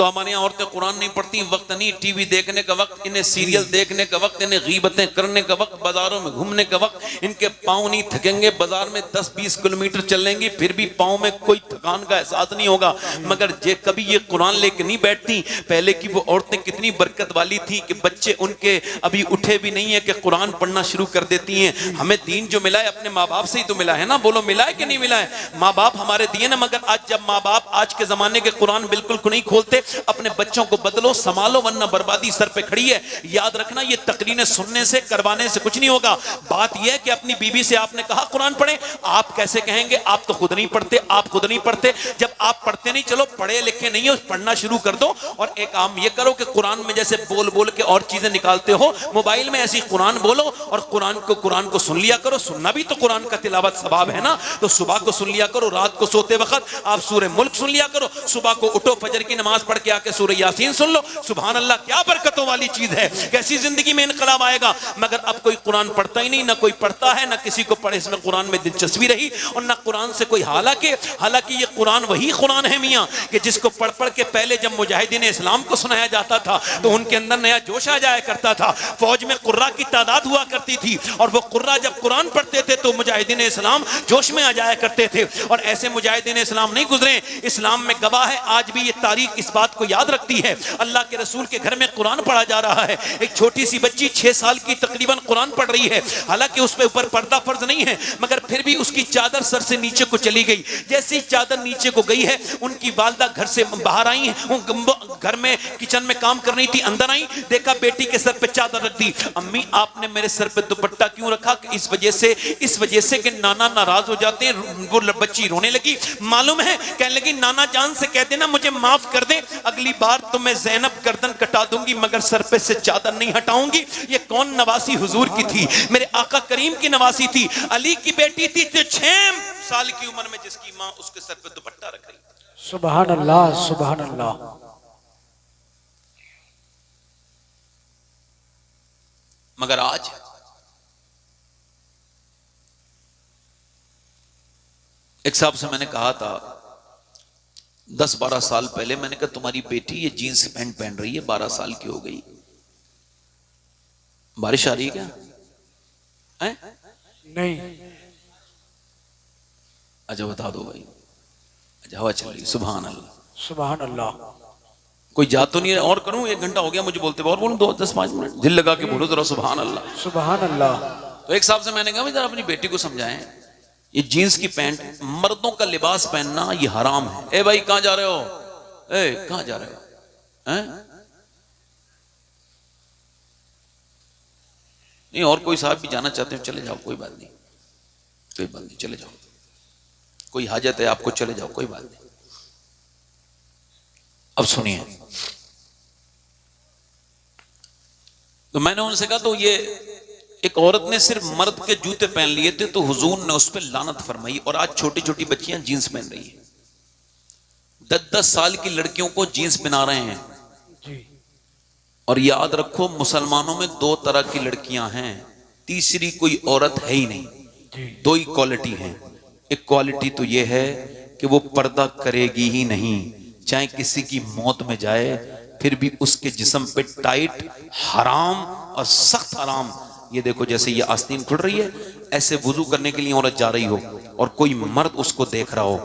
तो हमारे यहाँ औरतें कुरान नहीं पढ़ती, वक्त नहीं, टीवी देखने का वक्त, इन्हें सीरियल देखने का वक्त, इन्हें गीबतें करने का वक्त, बाजारों में घूमने का वक्त, इनके पाँव नहीं थकेंगे, बाजार में 10-20 किलोमीटर चलेंगी फिर भी पाँव में कोई थकान का एहसास नहीं होगा। मगर जे कभी ये कुरान लेके नहीं बैठती, पहले की वो औरतें कितनी बरकत वाली थी कि बच्चे उनके अभी उठे भी नहीं है कि कुरान पढ़ना शुरू कर देती हैं। हमें दीन जो मिला है अपने माँ बाप से ही तो मिला है ना, बोलो मिला है कि नहीं मिला है? माँ बाप हमारे दिए ना, मगर आज जब माँ बाप आज के जमाने के कुरान बिल्कुल नहीं खोलते, अपने बच्चों को बदलो, संभालो, वरना बर्बादी सर पे खड़ी है। याद रखना, ये तकरीरें सुनने से, करवाने से कुछ नहीं होगा। बात यह है कि अपनी बीवी से आपने कहा कुरान पढ़े, आप कैसे कहेंगे? आप तो खुद नहीं पढ़ते, आप खुद नहीं पढ़ते। जब आप पढ़ते नहीं, चलो पढ़े लिखे नहीं हो, पढ़ना शुरू कर दो। और एक काम ये करो कि कुरान में जैसे बोल बोल के और चीजें निकालते हो, मोबाइल में ऐसी कुरान बोलो और कुरान को सुन लिया करो। सुनना भी तो कुरान का तिलावत सवाब है ना, तो सुबह को सुन लिया करो, रात को सोते वक्त आप सूरह मुल्क सुन लिया करो, सुबह को उठो फजर की नमाज पढ़ के आके सूरह यासीन सुन लो। सुभान अल्लाह, क्या बरकतों वाली चीज है, कैसी जिंदगी में इनकलाब आएगा। मगर अब कोई कुरान पढ़ता ही नहीं, ना कोई पढ़ता है, ना किसी को पढ़े इसमें कुरान में दिलचस्पी रही, और ना कुरान से कोई हालांकि ये कुरान वही कुरान है मियाँ कि जिसको पढ़ पढ़ के पहले जब मुजाहिदीन इस्लाम को सुनाया जाता था तो उनके अंदर नया जोश आ जाया करता था। फौज में कुर्रा की तादाद हुआ करती थी और वो कुर्रा जब कुरान पढ़ते थे तो मुजाहिदीन इस्लाम जोश में आ जाया करते थे। और ऐसे मुजाहिदीन इस्लाम नहीं गुजरे, इस्लाम में गवाह है, आज भी ये तारीख इस बात को याद रखती है। अल्लाह के रसूल के घर में कुरान पढ़ा जा रहा है, एक छोटी सी बच्ची 6 साल की तकरीबन कुरान पढ़ रही है, हालांकि उस पे ऊपर पर्दा फर्ज नहीं है, मगर फिर भी उसकी चादर सर से नीचे को चली गई। जैसी चादर नीचे को गई है, उनकी वालदा घर से बाहर आई है, घर में किचन में काम कर रही थी, अंदर आई, देखा बेटी के सर पे चादर रख दी। अम्मी आपने मेरे सर पे दुपट्टा क्यों रखा? इस वजह से कि नाना नाराज हो जाते हैं। वो बच्ची रोने लगी, मालूम है, कहने लगी नाना जान से कह देना मुझे माफ कर दे, अगली बार तो मैं ज़ैनब गर्दन कटा दूंगी मगर सर पे से चादर नहीं हटाऊंगी। ये कौन नवासी हुजूर की थी? मेरे आका करीम की नवासी थी, अली की बेटी थी, 6 साल की उम्र में जिसकी माँ उसके सर पे दुपट्टा रख रही। सुभान अल्लाह, सुभान अल्लाह। मगर आज एक साहब से मैंने कहा था 10-12 साल पहले, मैंने कहा तुम्हारी बेटी ये जीन्स पैंट पहन रही है, 12 साल की हो गई, बारिश आ रही है क्या? है? नहीं। अच्छा बता दो भाई। अच्छा हवा चल रही, सुभान अल्लाह, सुभान अल्लाह। कोई जा तो नहीं है? और करूं? 1 घंटा हो गया मुझे बोलते, और बोलूं 2-10-5 मिनट, दिल लगा के बोलो जरा सुभान अल्लाह, सुभान अल्लाह। तो एक साहब से मैंने कहा जरा अपनी बेटी को समझाएं, ये जीन्स की पैंट, मर्दों का लिबास पहनना ये हराम है। ए भाई कहां जा रहे हो? ए कहां जा रहे हो? हैं? नहीं, और कोई साहब भी जाना चाहते हो चले जाओ, कोई बात नहीं, कोई बात नहीं, चले जाओ, कोई हाजत है आपको, चले जाओ, कोई बात नहीं। अब सुनिए, तो मैंने उनसे कहा तो ये एक औरत ने सिर्फ मर्द के जूते पहन लिए थे तो हुजूर ने उस पर लानत फरमाई, और आज छोटी छोटी बच्चियां जीन्स पहन रही है, 10-10 साल की लड़कियों को जीन्स पहना रहे हैं जी। और याद रखो मुसलमानों में 2 तरह की लड़कियां हैं, तीसरी कोई औरत है ही नहीं, 2 ही क्वालिटी हैं। एक क्वालिटी तो यह है कि वो पर्दा करेगी ही नहीं, चाहे किसी की मौत में जाए फिर भी उसके जिस्म पे टाइट हराम और सख्त हराम। ये देखो जैसे ये आस्तीन खुल रही है, ऐसे वुजू करने के लिए औरत जा रही हो और कोई मर्द उसको देख रहा हो,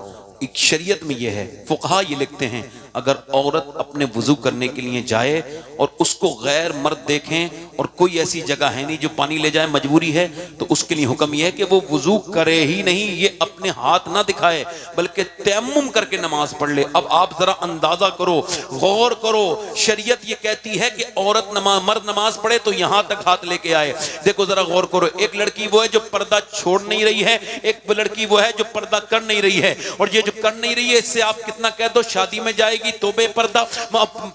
एक शरीयत में ये है, फुकहा ये लिखते हैं अगर औरत अपने वुजू करने के लिए जाए और उसको गैर मर्द देखें और कोई ऐसी जगह है नहीं जो पानी ले जाए, मजबूरी है, तो उसके लिए हुक्म यह है कि वो वुजू करे ही नहीं, ये अपने हाथ ना दिखाए बल्कि तयम्मुम करके नमाज पढ़ ले। अब आप जरा अंदाजा करो, गौर करो, शरीयत ये कहती है कि औरत मर्द नमाज पढ़े तो यहां तक हाथ लेके आए। देखो जरा गौर करो, एक लड़की वो है जो पर्दा छोड़ नहीं रही है, एक लड़की वो है जो पर्दा कर नहीं रही है, और ये जो कर नहीं रही है इससे आप कितना कह दो, शादी में जाएगी तो बेपर्दा,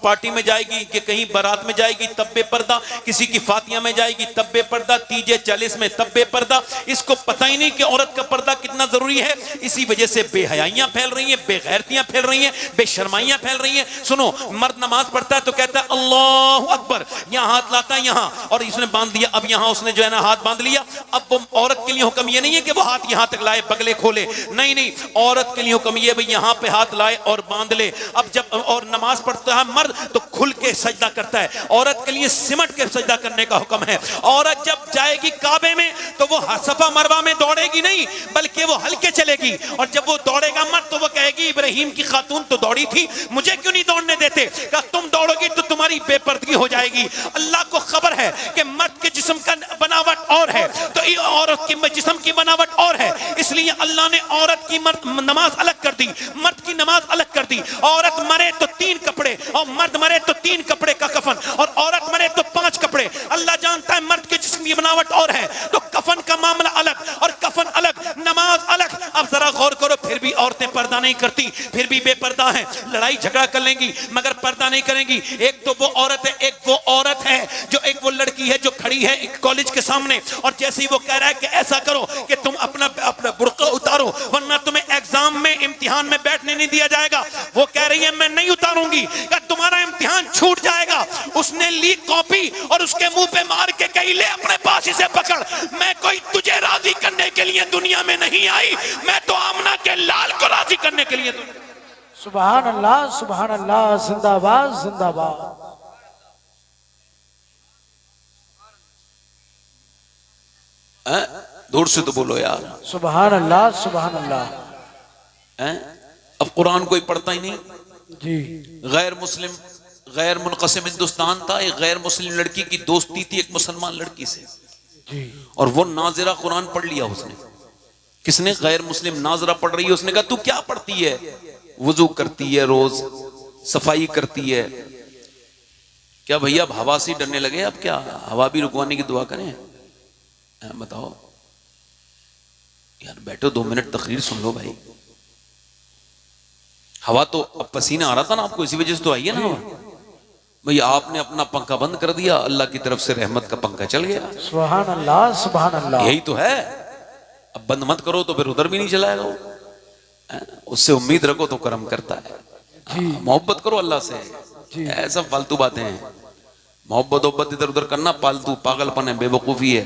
पार्टी में जाएगी कि कहीं बारात में जाएगी तब बेपर्दा, किसी की फातिया में जाएगी तब बेपर्दा, तीजे 40 में तब बेपर्दा। इसको पता ही नहीं कि औरत का पर्दा कितना जरूरी है। इसी वजह से बेहयाइयां फैल रही हैं, बेगैरतियां फैल रही हैं, बेशर्माइयां फैल रही हैं। सुनो, मर्द नमाज पढ़ता है तो कहता है अल्लाहु अकबर, यहां हाथ लाता है यहां, और इसने बांध दिया, अब यहां उसने जो है ना हाथ बांध लिया, अब वो औरत के लिए हुक्म ये नहीं है कि वो हाथ यहाँ तक लाए बगले खोले, नहीं नहीं, औरत के लिए हुक्म ये भाई यहाँ पे हाथ लाए और बांध ले। अब जब और नमाज पढ़ता है मर्द तो खुल के सजदा करता है, औरत के लिए सिमट के सजदा करने का हुक्म है। औरत जब जाएगी काबे में तो वो सफा मरवा में दौड़ेगी नहीं, बल्कि वो हल्के चलेगी, और जब वो दौड़ेगा मर्द तो वो कहेगी इब्राहिम की खातून तो दौड़ी थी, मुझे क्यों नहीं दौड़ने देते? कहा तुम दौड़ोगी तो तुम्हारी बेपर्दगी हो जाएगी। अल्लाह को खबर है कि मर्द के जिस्म का बनावट और है तो औरत की जिस्म की बनावट और है, इसलिए अल्लाह ने औरत की नमाज अलग कर दी, मर्द की नमाज अलग कर दी। औरत मरे तो 3 कपड़े और मर्द मरे तो 3 कपड़े का कफन, और औरत मरे तो 5 कपड़े। अल्लाह जानता है मर्द के जिस्म की बनावट और है तो कफन का मामला अलग और कफन अलग, नमाज अलग। अब जरा गौर करो, फिर भी औरतें पर्दा नहीं करती, फिर भी बेपर्दा हैं, लड़ाई झगड़ा कर लेंगी मगर पर्दा नहीं करेंगी। एक तो वो औरत है, एक वो औरत है जो एक वो लड़की है जो खड़ी है एक कॉलेज के सामने, और जैसे ही वो कह रहा है कि ऐसा करो कि तुम अपना बुर्का उतारो वरना तुम्हें एग्जाम में इम्तिहान में बैठने नहीं दिया जाएगा, वो कह रही है मैं नहीं उतारूंगी, क्या तुम्हारा इम्तिहान छूट जाएगा। उसने ली कॉपी और उसके मुंह पे मार के कही ले अपने पास इसे पकड़, मैं कोई तुझे राजी करने के लिए दुनिया में नहीं आई, मैं तो आमना के लाल को राजी करने के लिए। सुभान अल्लाह, जिंदाबाद जिंदाबाद। दूर से तो बोलो यार, सुभान अल्लाह सुभान अल्लाह। अब कुरान कोई पढ़ता ही नहीं जी। गैर मुस्लिम, गैर मुनक़सिम हिंदुस्तान था, एक गैर मुस्लिम लड़की की दोस्ती थी एक मुसलमान लड़की से जी, और वो नाजिरा कुरान पढ़ लिया उसने। किसने? गैर मुस्लिम नाजिरा पढ़ रही है, उसने कहा तू क्या पढ़ती है? वुजू करती है, रोज सफाई करती है। क्या भैया अब हवा से डरने लगे? अब क्या हवा भी रुकवाने की दुआ करें? बताओ यार, बैठो 2 मिनट तकरीर सुन लो भाई। हवा तो अब पसीना आ रहा था ना आपको, इसी वजह से तो आई है ना भैया। आपने अपना पंखा बंद कर दिया, अल्लाह की तरफ से रहमत का पंखा चल गया। सुभान अल्लाह सुभान अल्लाह। यही तो है। अब बंद मत करो तो फिर उधर भी नहीं चलाएगा वो। उससे उम्मीद रखो तो करम करता है। मोहब्बत करो अल्लाह से। ऐसा फालतू बातें हैं, मोहब्बत इधर उधर करना फालतू पागलपन है, बेवकूफी है।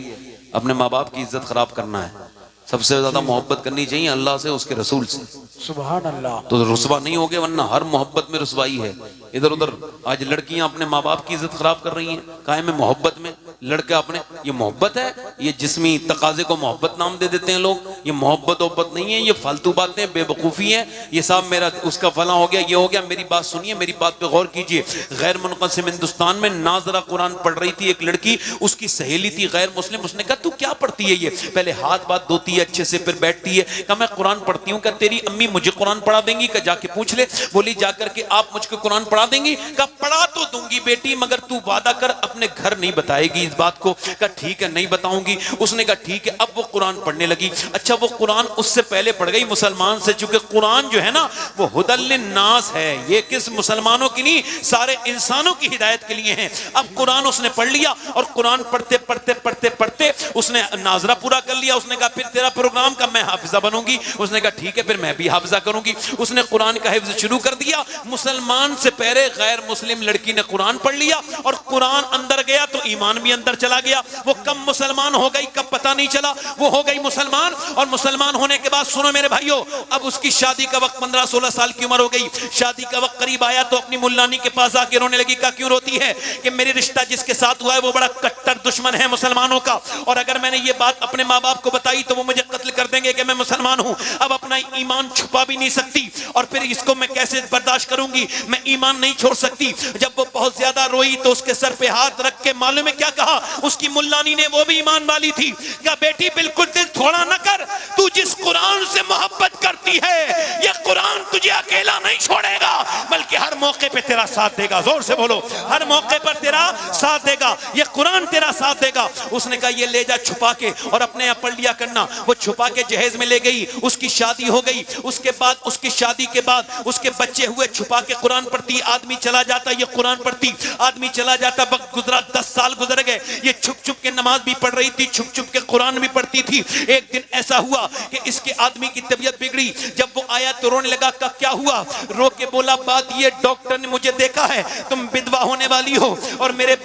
अपने माँ बाप की इज्जत खराब करना है। सबसे ज्यादा मोहब्बत करनी चाहिए अल्लाह से, उसके रसूल से। सुभान अल्लाह। तो रुसवा नहीं होगे, वरना हर मोहब्बत में रुसवाई है। इधर उधर आज लड़कियां अपने माँ बाप की इज्जत खराब कर रही हैं कायम में मोहब्बत में। लड़का अपने, ये मोहब्बत है? ये जिस्मी तकाजे को मोहब्बत नाम दे देते हैं लोग। ये मोहब्बत नहीं है, ये फालतू बातें बेवकूफ़ी है। ये साहब मेरा उसका फला हो गया, ये हो गया। मेरी बात सुनिए, मेरी बात पे गौर कीजिए। गैर मुनक़सिम हिंदुस्तान में नाजरा कुरान पढ़ रही थी एक लड़की, उसकी सहेली थी गैर मुस्लिम। उसने कहा तू क्या पढ़ती है? ये पहले हाथ बात धोती है अच्छे से, फिर बैठती है। कहा मैं कुरान पढ़ती हूँ। क्या तेरी अम्मी मुझे कुरान पढ़ा देंगी? क्या जाके पूछ ले। बोली जाकर के आप मुझको कुरान पढ़ा देंगी? कहा पढ़ा तो दूंगी बेटी, मगर तू वादा कर अपने घर नहीं बताएगी इस बात को। कहा ठीक है नहीं बताऊंगी। उसने कहा ठीक है। अब वो कुरान पढ़ने लगी। अच्छा वो कुरान उससे पहले पढ़ गई मुसलमान से, चूंकि कुरान जो है ना वो हुदल नास है, ये किस मुसलमानों की नहीं, सारे इंसानों की हिदायत के लिए है। अब कुरान उसने पढ़ लिया और कुरान पढ़ते पढ़ते पढ़ते पढ़ते उसने नाजरा पूरा कर लिया। उसने कहा फिर तेरा प्रोग्राम का मैं हाफिजा बनूंगी। उसने कहा ठीक है फिर मैं भी हाफिजा करूंगी। उसने कुरान का हिफ्ज शुरू कर दिया। मुसलमान से पहले गैर मुस्लिम लड़की ने कुरान पढ़ लिया और कुरान अंदर गया तो ईमान भी अंदर चला गया। वो कब मुसलमान हो गई कब पता नहीं चला, वो हो गई मुसलमान। और मुसलमान होने के बाद सुनो मेरे भाइयों, अब उसकी शादी का वक्त 15-16 साल की उम्र हो गई। शादी का वक्त करीब आया तो अपनी मुल्लानी के पास आके रोने लगी। कहा क्यों रोती है? कि मेरी रिश्ता जिसके साथ हुआ है वो बड़ा कट्टर दुश्मन है मुसलमानों का, और अगर मैंने ये बात अपने माँ बाप को बताई तो वो मुझे कत्ल कर देंगे कि मैं मुसलमान हूं। अब अपना ईमान छुपा भी नहीं सकती और फिर इसको मैं कैसे बर्दाश्त करूंगी? मैं ईमान नहीं छोड़ सकती। जब वो बहुत ज्यादा रोई तो उसके सर पे हाथ रख के मालूम है क्या कहा उसकी मुल्लानी ने? वो भी ईमान वाली थी। क्या बेटी बिल्कुल दिल थोड़ा न कर, तू जिस कुरान से मोहब्बत करती है ये कुरान तुझे अकेला नहीं छोड़ेगा, बल्कि हर मौके पे तेरा साथ देगा। जोर से बोलो, हर मौके पर तेरा साथ देगा, ये कुरान तेरा साथ देगा। उसने कहा ये ले जा छुपा के और अपने यहाँ पढ़ लिया करना। वो छुपा के जहेज में ले गई, उसकी शादी हो गई। उसके बाद उसकी शादी के बाद उसके बच्चे हुए, छुपा के कुरान पढ़ती, आदमी चला जाता, ये कुरान कुरान पढ़ती, आदमी चला जाता, वक्त गुजरा, 10 साल गुजर गए, ये छुप छुप के नमाज भी पढ़ रही थी, छुप छुप के कुरान भी पढ़ती थी। एक दिन ऐसा हुआ कि इसके आदमी की तबीयत बिगड़ी, जब वो आया तो रोने लगा। का क्या हुआ? रो के बोला, बात ये, डॉक्टर ने मुझे देखा है, तुम विधवा होने वाली हो और मेरे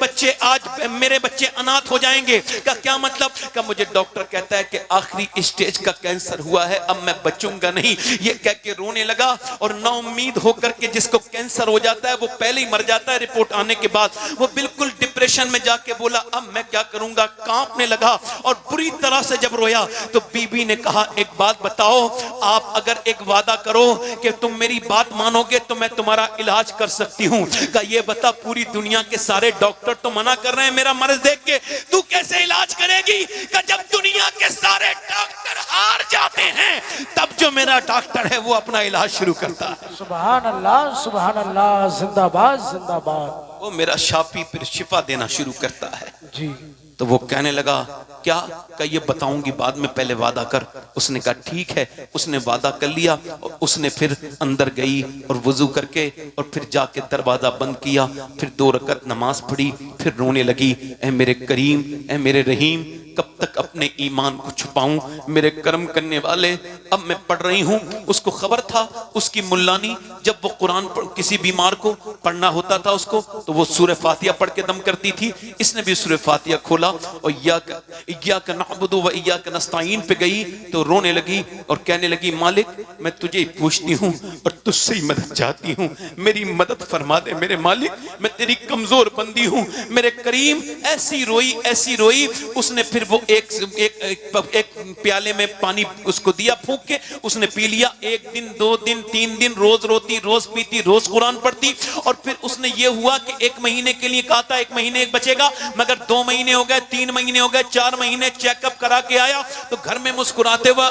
बच्चे अनाथ हो जाएंगे। का क्या मतलब? का मुझे डॉक्टर कहता है कि आखिरी स्टेज का कैंसर हुआ है, अब मैं बचूंगा नहीं। ये कह के रोने लगा और ना उम्मीद होकर के, जिसको कैंसर हो जाता है वो पहले ही मर जाता है रिपोर्ट आने के बाद, वो बिल्कुल डिप्रेशन में जाके बोला, अब मैं क्या करूंगा, कांपने लगा और बुरी तरह से जब रोया तो बीबी ने कहा, एक बात बताओ, आप अगर एक वादा करो कि तुम मेरी बात मानोगे तो मैं तुम्हारा इलाज कर सकती हूँ। का ये बता, पूरी दुनिया के सारे डॉक्टर तो मना कर रहे हैं मेरा मर्ज देख के, तू कैसे इलाज करेगी? का जब दुनिया के सारे डॉक्टर हार जाते हैं तब जो मेरा डॉक्टर है वो अपना इलाज शुरू करता है। सुभान अल्लाह, जिंदाबाद जिंदाबाद। वो मेरा शाफी फिर शिफा देना शुरू करता है जी। तो वो कहने लगा, क्या? का ये बताऊंगी बाद में, पहले वादा कर। उसने कहा ठीक है। उसने वादा कर लिया और उसने फिर अंदर गई और वुजू करके और फिर जाके दरवाजा बंद किया, फिर 2 रकत नमाज पढ़ी, फिर रोने लगी, ऐ मेरे करीम, ऐ मेरे रहीम, कब तक अपने ईमान को छुपाऊं, मेरे कर्म करने वाले। अब मैं पढ़ रही हूं। उसको खबर था, उसकी मुल्लानी जब वो कुरान किसी बीमार को पढ़ना होता था उसको, तो वो सूरह फातिहा पढ़ के दम करती थी। इसने भी सूरह फातिहा खोला और इय्याका नअबुदु व इय्याका नस्तईन पे गई तो रोने लगी और कहने लगी, मालिक मैं तुझे पूछती हूँ और तुझसे ही मदद चाहती हूँ, मेरी मदद फरमा दे मेरे मालिक, मैं तेरी कमजोर बंदी हूँ मेरे करीम। ऐसी रोई। उसने फिर वो एक प्याले में पानी उसको दिया फूंक के, उसने पी लिया। 1 दिन 2 दिन 3 दिन रोज रोती, रोज पीती, रोज कुरान पढ़ती। और फिर उसने ये हुआ कि 1 महीने के लिए कहा था, 1 महीने बचेगा, मगर 2 महीने हो गए, 3 महीने हो गए, 4 महीने। चेकअप करा के आया तो घर में मुस्कुराते हुए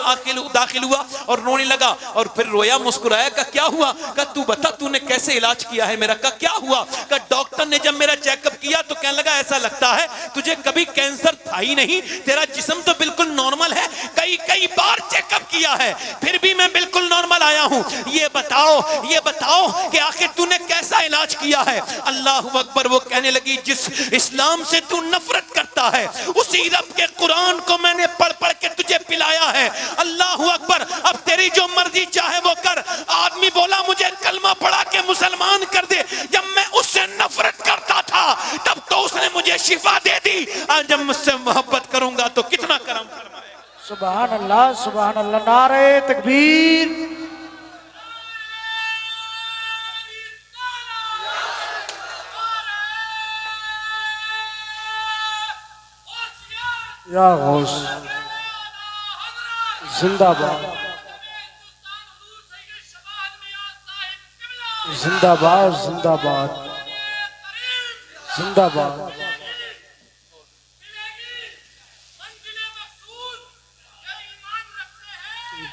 दाखिल हुआ और रोने लगा और फिर रोया, मुस्कुराया। का क्या हुआ? का तू बता, तूने कैसे इलाज किया है मेरा? का क्या हुआ? का डॉक्टर ने जब मेरा चेकअप किया तो कहने लगा, ऐसा लगता है तुझे कभी कैंसर था ही नहीं, तेरा जिस्म तो बिल्कुल नॉर्मल है, कई बार चेकअप किया है फिर भी मैं बिल्कुल नॉर्मल आया हूं। ये बताओ कि आखिर तूने कैसा इलाज किया है? अल्लाहु अकबर। वो कहने लगी, जिस इस्लाम से तू नफरत करता है उसी रब के कुरान को मैंने पढ़ पढ़ के तुझे पिलाया है। अल्लाहु अकबर। अब तेरी जो मर्जी चाहे वो कर। आदमी बोला, मुझे कलमा पढ़ा के मुसलमान कर दे। जब मैं उससे नफरत करता था तब तो उसने मुझे शिफा दे दी, आज जब मुझसे मोहब्बत करूंगा तो कितना करम फरमाएगा। सुभान अल्लाह, नारे तकबीर। या गौस जिंदाबाद, जिंदाबाद जिंदाबाद जिंदाबाद।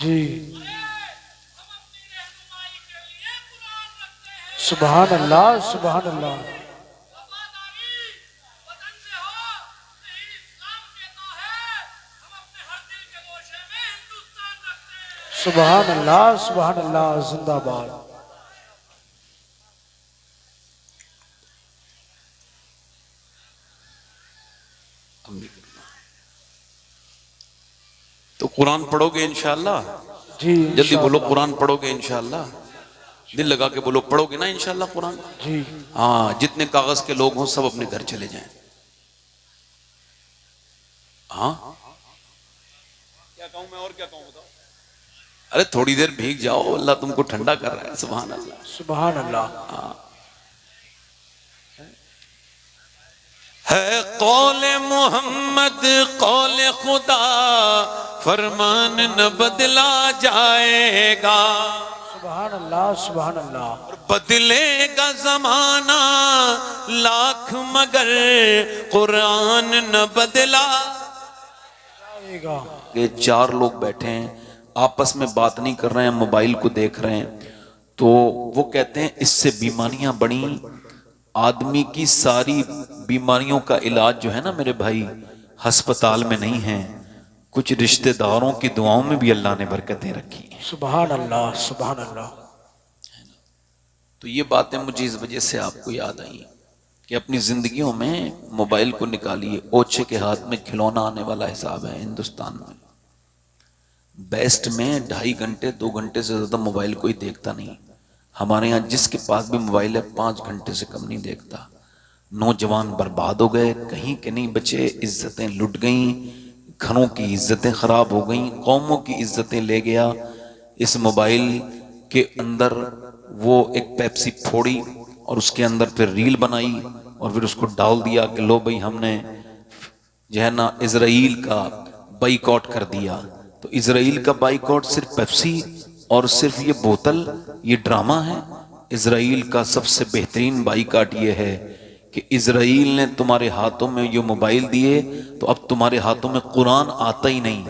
जी। सुभान अल्लाह, सुभान अल्लाह। सुभान अल्लाह, सुभान अल्लाह, जिंदाबाद। तो कुरान पढ़ोगे इंशाअल्लाह? जी। जल्दी बोलो, कुरान पढ़ोगे इंशाअल्लाह? दिल लगा के बोलो, पढ़ोगे ना इंशाअल्लाह कुरान? जी। हाँ, जितने कागज के लोग हों सब अपने घर चले जाएं। हाँ, क्या कहूं मैं और क्या कहूं बताओ? अरे थोड़ी देर भीग जाओ, अल्लाह तुमको ठंडा कर रहा है। सुभान अल्लाह, सुभान अल्लाह। है कौले मोहम्मद कौले खुदा, फरमान न बदला जाएगा। सुभान अल्लाह, सुभान अल्लाह। बदलेगा जमाना लाख मगर कुरान न बदला जाएगा। ये 4 लोग बैठे हैं, आपस में बात नहीं कर रहे हैं, मोबाइल को देख रहे हैं, तो वो कहते हैं इससे बीमारियां बढ़ी। आदमी की सारी बीमारियों का इलाज जो है ना मेरे भाई, अस्पताल में नहीं है, कुछ रिश्तेदारों की दुआओं में भी अल्लाह ने बरकतें रखी। सुभान अल्लाह, सुभान अल्लाह। तो ये बातें मुझे इस वजह से आपको याद आई कि अपनी जिंदगियों में मोबाइल को निकालिए। ओछे के हाथ में खिलौना आने वाला हिसाब है हिंदुस्तान में। बेस्ट में 2.5 घंटे 2 घंटे से ज्यादा मोबाइल कोई देखता नहीं। हमारे यहाँ जिसके पास भी मोबाइल है 5 घंटे से कम नहीं देखता। नौजवान बर्बाद हो गए, कहीं के नहीं बचे, इज्जतें लुट गईं, घरों की इज्जतें खराब हो गईं, कौमों की इज्जतें ले गया इस मोबाइल के अंदर। वो एक पेप्सी फोड़ी और उसके अंदर फिर रील बनाई और फिर उसको डाल दिया कि लो भाई हमने जो है ना इजराइल का बाइकआउट कर दिया। तो इजराइल का बाइकआउट सिर्फ पेप्सी और सिर्फ ये बोतल, ये ड्रामा है। इजराइल का सबसे बेहतरीन बाइकआउट ये है कि इजराइल ने तुम्हारे हाथों में ये मोबाइल दिए तो अब तुम्हारे हाथों में कुरान आता ही नहीं।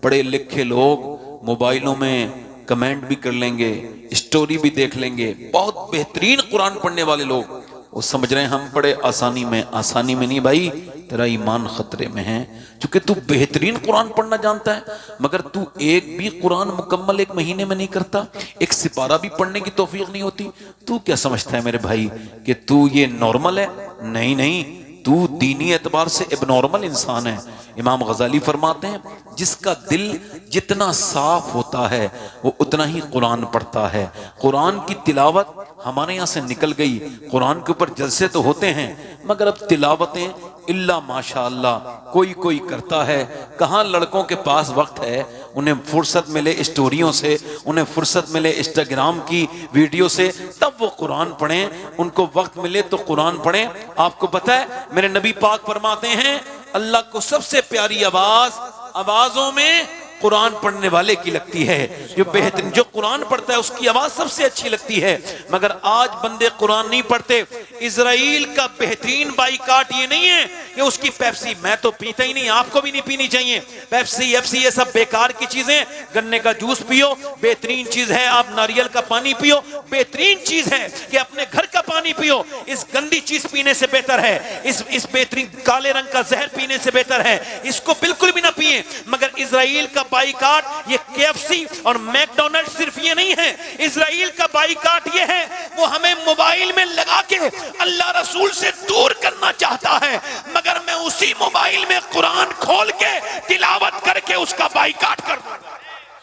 पढ़े लिखे लोग मोबाइलों में कमेंट भी कर लेंगे, स्टोरी भी देख लेंगे। बहुत बेहतरीन कुरान पढ़ने वाले लोग वो समझ रहे हैं हम पढ़े आसानी में। आसानी में नहीं भाई, तेरा ईमान खतरे में है, क्योंकि तू बेहतरीन कुरान पढ़ना जानता है मगर तू एक भी कुरान मुकम्मल 1 महीने में नहीं करता, एक सिपारा भी पढ़ने की तौफीक नहीं होती। तू क्या समझता है मेरे भाई कि तू ये नॉर्मल है? नहीं नहीं, तू दीनी एतबार से एबनॉर्मल इंसान है। इमाम गजाली फरमाते हैं जिसका दिल जितना साफ होता है वो उतना ही कुरान पढ़ता है। कुरान की तिलावत हमारे यहाँ से निकल गई। कुरान के ऊपर जलसे तो होते हैं मगर अब तिलावतें इल्ला माशाअल्लाह कोई कोई करता है। कहाँ लड़कों के पास वक्त है, उन्हें फुर्सत मिले स्टोरियों से, उन्हें फुर्सत मिले इंस्टाग्राम की वीडियो से, तब वो कुरान पढ़ें। उनको वक्त मिले तो कुरान पढ़ें। आपको पता है मेरे नबी पाक फरमाते हैं अल्लाह को सबसे प्यारी आवाजों में कुरान पढ़ने वाले की लगती है। जो बेहतरीन जो कुरान पढ़ता है उसकी आवाज सबसे अच्छी लगती है। मगर आज बंदे कुरान नहीं पढ़ते। इजराइल का बेहतरीन बाइकाट ये नहीं है कि उसकी पेप्सी, मैं तो पीता ही नहीं, आपको भी नहीं पीनी चाहिए पेप्सी एफसी, ये सब बेकार की चीजें। गन्ने का जूस पियो, बेहतरीन चीज है। आप नारियल का पानी पियो, बेहतरीन चीज है कि अपने घर का पानी पियो। इस गंदी चीज पीने से बेहतर है, इस बेहतरीन काले रंग का जहर पीने से बेहतर है, इसको बिल्कुल भी ना पिए। मगर इजराइल का बाइकाट, ये केएफसी और मैकडोनल्ड सिर्फ ये नहीं है। इजराइल का बाइकाट ये है वो हमें मोबाइल में लगा के अल्लाह रसूल से दूर करना चाहता है, मगर मैं उसी मोबाइल में कुरान खोल के तिलावत करके उसका बाइकाट कर दूंगा।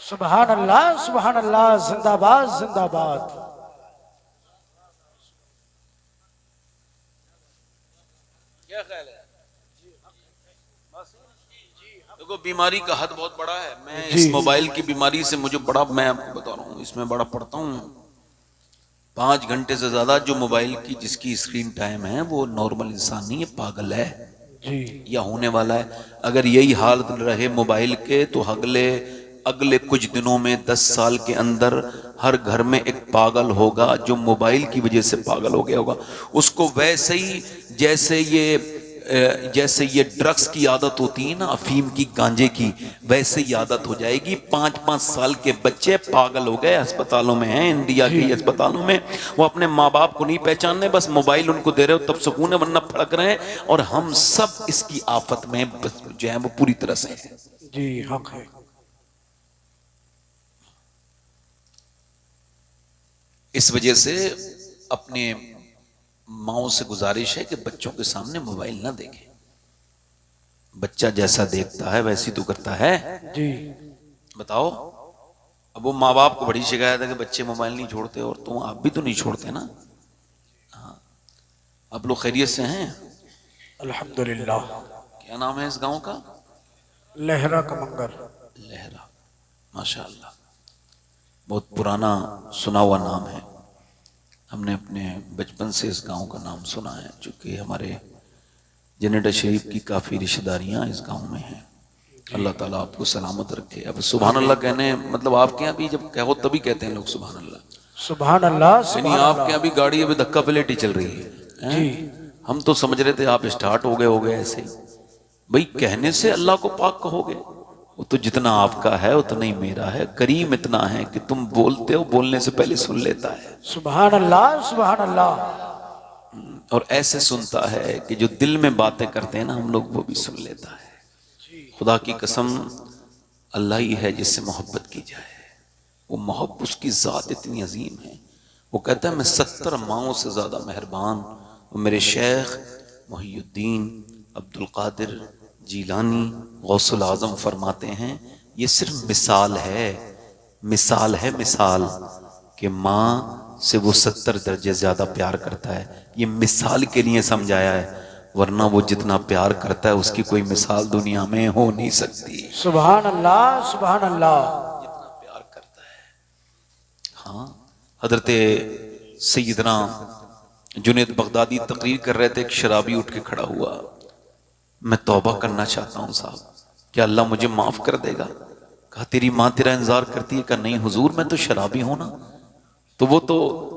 सुभान अल्लाह, जिंदाबाद जिंदाबाद। क्या ख्याल है? देखो बीमारी का हद बहुत बड़ा है। मैं इस मोबाइल की बीमारी से मुझे बड़ा, मैं आपको बता रहा हूँ, इसमें बड़ा पढ़ता हूँ। 5 घंटे से ज्यादा जो मोबाइल की जिसकी स्क्रीन टाइम है वो नॉर्मल इंसान नहीं है, पागल है जी, या होने वाला है। अगर यही हाल रहे मोबाइल के तो अगले कुछ दिनों में 10 साल के अंदर हर घर में एक पागल होगा जो मोबाइल की वजह से पागल हो गया होगा। उसको वैसे ही जैसे ये ड्रग्स की आदत होती है ना, अफीम की, गांजे की, वैसे ही आदत हो जाएगी। 5-5 साल के बच्चे पागल हो गए, अस्पतालों में हैं, इंडिया के अस्पतालों में। वो अपने माँ बाप को नहीं पहचानने, बस मोबाइल उनको दे रहे हो तब सुकून है, वरना फड़क रहे हैं। और हम सब इसकी आफत में जो है वो पूरी तरह से है। जी हक है। इस वजह से अपने माओ से गुजारिश है कि बच्चों के सामने मोबाइल ना देखें। बच्चा जैसा देखता है वैसी तो करता है जी। बताओ, अब वो माँ बाप को बड़ी शिकायत है कि बच्चे मोबाइल नहीं छोड़ते, और तुम आप भी तो नहीं छोड़ते ना। हाँ, आप लोग खैरियत से हैं? अल्हम्दुलिल्लाह। क्या नाम है इस गांव का? लहरा कमंगर। लहरा, माशाअल्लाह, बहुत पुराना सुना हुआ नाम है। हमने अपने बचपन से इस गांव का नाम सुना है, चूंकि हमारे जनेडा शरीफ की काफ़ी रिश्तेदारियां इस गांव में हैं। अल्लाह ताला आपको सलामत रखे। अब सुभान अल्लाह कहने मतलब आपके यहाँ भी जब कहो तभी कहते हैं लोग सुभान अल्लाह। सुभान अल्लाह, यानी आपके यहाँ भी गाड़ी अभी धक्का पलेटी चल रही है जी। हम तो समझ रहे थे आप स्टार्ट हो गए ऐसे। भाई कहने से अल्लाह को पाक कहोगे, वो तो जितना आपका है उतना ही मेरा है। करीम इतना है कि तुम बोलते हो, बोलने से पहले सुन लेता है। सुभान अल्लाह, सुभान अल्लाह। और ऐसे सुनता है कि जो दिल में बातें करते हैं ना हम लोग, वो भी सुन लेता है। खुदा की कसम, अल्लाह ही है जिससे मोहब्बत की जाए। वो मोहब्बत, उसकी ज़ात इतनी अजीम है, वो कहता है मैं 70 माओं से ज्यादा मेहरबान। वो मेरे शेख मुहियुद्दीन अब्दुल कादिर जीलानी गौसुल आजम फरमाते हैं ये सिर्फ मिसाल है, मिसाल है, मिसाल कि माँ से वो 70 दर्जे ज्यादा प्यार करता है। ये मिसाल के लिए समझाया है, वरना वो जितना प्यार करता है उसकी कोई मिसाल दुनिया में हो नहीं सकती। सुभान अल्लाह, सुभान अल्लाह। जितना प्यार करता है। हाँ, हजरते सैयदना जुनैद बगदादी तकरीर कर रहे थे, एक शराबी उठ के खड़ा हुआ, मैं तौबा करना चाहता हूँ साहब, क्या अल्लाह मुझे माफ कर देगा? कहा तेरी माँ तेरा इंतजार करती है? कहा नहीं हुजूर मैं तो शराबी हूं ना। तो वो तो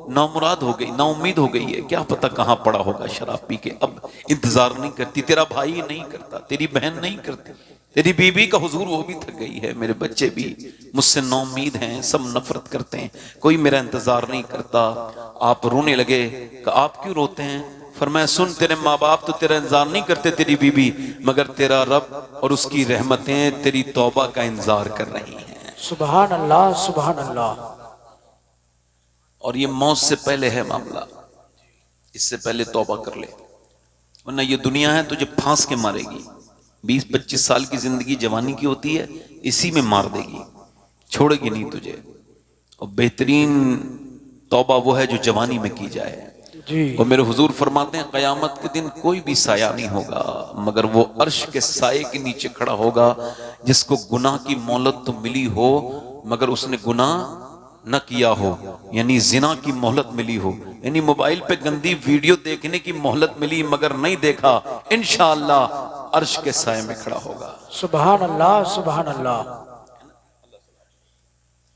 नामुराद हो गई, नाउम्मीद हो गई है, क्या पता कहाँ पड़ा होगा शराब पी के, अब इंतजार नहीं करती, तेरा भाई नहीं करता, तेरी बहन नहीं करती, तेरी बीबी का हुजूर वो भी थक गई है, मेरे बच्चे भी मुझसे नाउम्मीद हैं, सब नफरत करते हैं, कोई मेरा इंतजार नहीं करता। आप रोने लगे। कहा आप क्यों रोते हैं? फरमाया सुन, तेरे माँ बाप तो तेरा इंतजार नहीं करते, तेरी बीबी, मगर तेरा रब और उसकी रहमतें तेरी तौबा का इंतजार कर रही हैं। सुभान अल्लाह, सुभान अल्लाह। और ये मौत से पहले है मामला, इससे पहले तौबा कर ले, वरना ये दुनिया है तुझे फांस के मारेगी। 20-25 साल की जिंदगी जवानी की होती है, इसी में मार देगी, छोड़ेगी नहीं तुझे। और बेहतरीन तौबा वो है जो जवानी में की जाए। जी। और मेरे हुजूर फरमाते हैं कयामत के दिन कोई भी साया नहीं होगा मगर वो अर्श के साये के नीचे खड़ा होगा जिसको गुनाह की मोहलत तो मिली हो मगर उसने गुनाह न किया हो, यानी जिना की मोहलत मिली हो, यानी मोबाइल पे गंदी वीडियो देखने की मोहलत मिली मगर नहीं देखा, इंशाअल्लाह अर्श के साये में खड़ा होगा। सुभान अल्लाह, सुभान अल्लाह।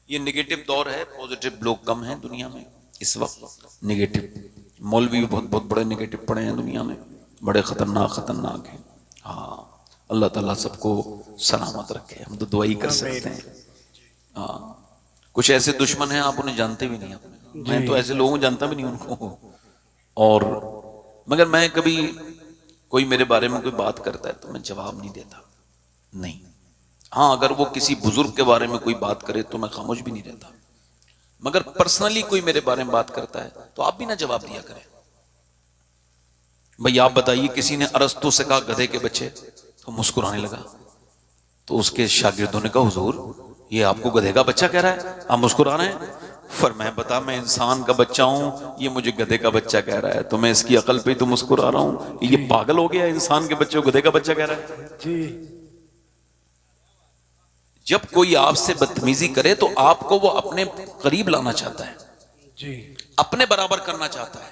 ये नेगेटिव दौर है, पॉजिटिव लोग कम हैं दुनिया में इस वक्त। नेगेटिव मौलवी भी बहुत बड़े नेगेटिव पड़े हैं दुनिया में, बड़े खतरनाक हैं। हाँ, अल्लाह ताला सबको सलामत रखे, हम तो दुआ ही कर सकते हैं। हाँ, कुछ ऐसे दुश्मन हैं आप उन्हें जानते भी नहीं, अपने मैं तो ऐसे लोगों को जानता भी नहीं उनको। और मगर मैं कभी कोई मेरे बारे में कोई बात करता है तो मैं जवाब नहीं देता, नहीं। हाँ, अगर वो किसी बुजुर्ग के बारे में कोई बात करे तो मैं खामोश भी नहीं रहता, मगर पर्सनली कोई मेरे बारे में बात करता है तो आप भी ना जवाब दिया करें। भाई आप बताइए, किसी ने अरस्तु से कहा गधे के बच्चे, तो मुस्कुराने लगा, तो उसके शागिर्दों ने कहा हुजूर ये आपको गधे का बच्चा कह रहा है, आप मुस्कुरा रहे हैं? फरमाया बता मैं इंसान का बच्चा हूं, ये मुझे गधे का बच्चा कह रहा है, तो मैं इसकी अकल पे तो मुस्कुरा रहा हूं, ये पागल हो गया, इंसान के बच्चे को गधे का बच्चा कह रहा है। जी। जब कोई आपसे बदतमीजी करे तो आपको वो अपने करीब लाना चाहता है, जी, अपने बराबर करना चाहता है।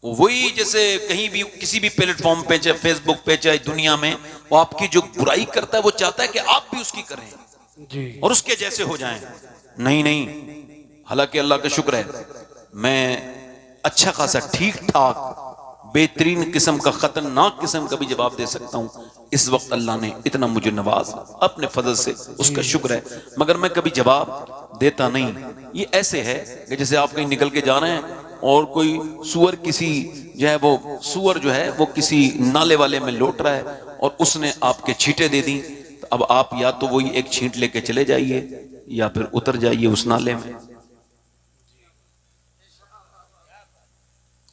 वही जैसे कहीं भी किसी भी प्लेटफॉर्म पे, चाहे फेसबुक पे, चाहे दुनिया में, वो आपकी जो बुराई करता है वो चाहता है कि आप भी उसकी करें जी, और उसके जैसे हो जाएं। नहीं, हालांकि अल्लाह का शुक्र है मैं अच्छा खासा ठीक ठाक बेहतरीन किस्म का खतरनाक किस्म का भी जवाब दे सकता हूं। इस वक्त अल्लाह ने इतना मुझे नवाज अपने फजल से, उसका शुक्र है, मगर मैं कभी जवाब देता नहीं। ये ऐसे है कि जैसे आप कहीं निकल के जा रहे हैं और कोई सुअर किसी जो है वो सुअर जो है वो किसी नाले वाले में लौट रहा है और उसने आपके छींटे दे दी, तो अब आप या तो वही एक छींट लेके चले जाइए या फिर उतर जाइए उस नाले में।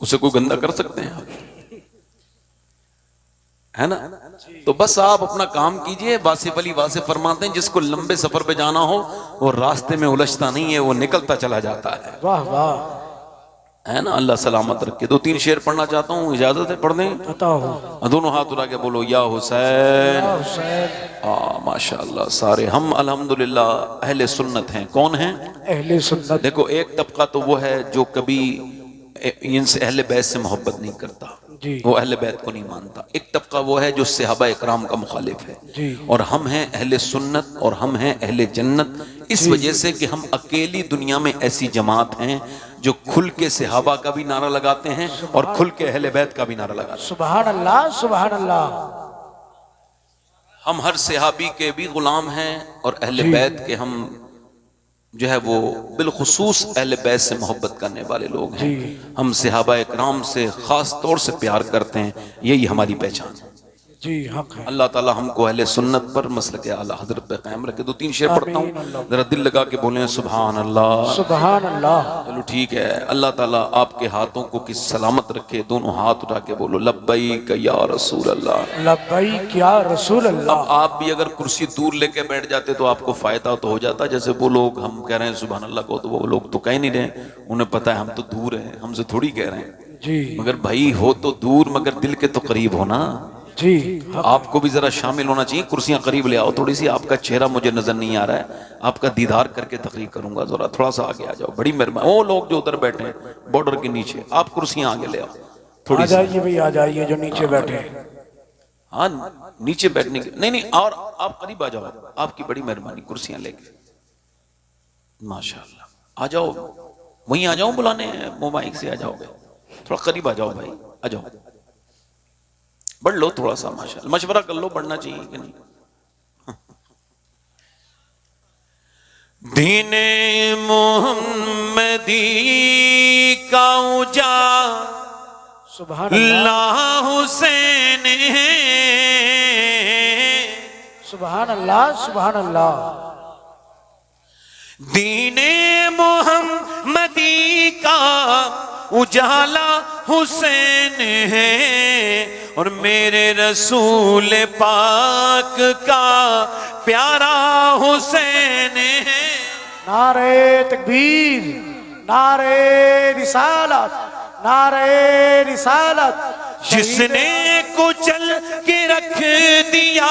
उसे कोई गंदा कर सकते हैं आप, है ना? तो बस आप अपना काम कीजिए। वासिफ अली वासिफ फरमाते हैं जिसको लंबे सफर पे जाना हो वो रास्ते में उलझता नहीं है, वो निकलता चला जाता है। वाह वाह, है ना? अल्लाह सलामत रखे। 2-3 शेर पढ़ना चाहता हूँ, इजाजत है? पढ़ दें? बताओ। दोनों हाथ उठा के बोलो या हुसैन। माशाअल्लाह, सारे हम अल्हम्दुलिल्लाह अहले सुन्नत हैं। कौन हैं? अहले सुन्नत। देखो, एक तबका तो वो है जो कभी इनसे अहले बैत से मोहब्बत नहीं करता, वो अहले बैत को नहीं मानता। एक तबका वो है जो सहाबा इकराम का मुखालिफ है जी। और हम हैं अहले सुन्नत और हम हैं अहले जन्नत, इस वजह से कि हम अकेली दुनिया में ऐसी जमात हैं जो खुल के सहाबा का भी नारा लगाते हैं और खुल के अहले बैत का भी नारा लगाते हैं। सुभान अल्लाह, सुभान अल्लाह। हम हर सहाबी के भी गुलाम हैं और अहले बैत के हम जो है वो बिलखुसूस अहले बैत से मोहब्बत करने वाले लोग हैं। हम सहाबा इकराम से खास तौर से प्यार करते हैं, यही हमारी पहचान है। जी हक है। अल्लाह ताला हमको अहले सुन्नत पर मसलक आला हजरत पे कायम रखे। 2-3 शेर पढ़ता हूँ, जरा दिल लगा के बोले सुभान अल्लाह। सुभान अल्लाह। चलो ठीक है। अल्लाह ताला आपके हाथों को किस सलामत रखे। दोनों हाथ उठा के बोलो लब्बैक या रसूल अल्लाह। लब्बैक या रसूल अल्लाह। अब आप भी अगर कुर्सी दूर लेके बैठ जाते तो आपको फायदा तो हो जाता। जैसे वो लोग हम कह रहे हैं सुभान अल्लाह को, तो वो लोग तो कह नहीं रहे, उन्हें पता है हम तो दूर हैं, हमसे थोड़ी कह रहे हैं जी। मगर भाई हो तो दूर मगर दिल के तो करीब हो ना जी। आपको भी जरा शामिल होना चाहिए। कुर्सियां करीब ले आओ थोड़ी सी। आपका चेहरा मुझे नजर नहीं आ रहा है, आपका दीदार करके तकरीर करूंगा। जरा थोड़ा सा आगे आ जाओ, बड़ी मेहरबानी। वो लोग जो उधर बैठे हैं बॉर्डर के नीचे, आप कुर्सियां आगे ले आओ थोड़ी आ सी। जाइए भाई, आ जाइए जो नीचे बैठे हैं। हाँ नीचे बैठने की नहीं और आप करीब आ जाओ, आपकी बड़ी मेहरबानी। कुर्सियां लेके माशाल्लाह आ जाओ, वहीं आ जाओ, बुलाने मोबाइल से आ जाओगे। थोड़ा करीब आ जाओ भाई, आ जाओ, बढ़ लो थोड़ा सा। माशाल्लाह मशवरा कर लो, बढ़ना चाहिए कि नहीं। दीने मोहम्मदी का उजा सुभान अल्लाह। ला हुसैन है। सुभान अल्लाह। सुभान अल्लाह। दीने मोहम्मदी का उजाला हुसैन है और मेरे रसूल पाक का प्यारा हुसैन है। नारे तकबीर, नारे रिसालत, नारे रिसालत। जिसने कुचल के रख दिया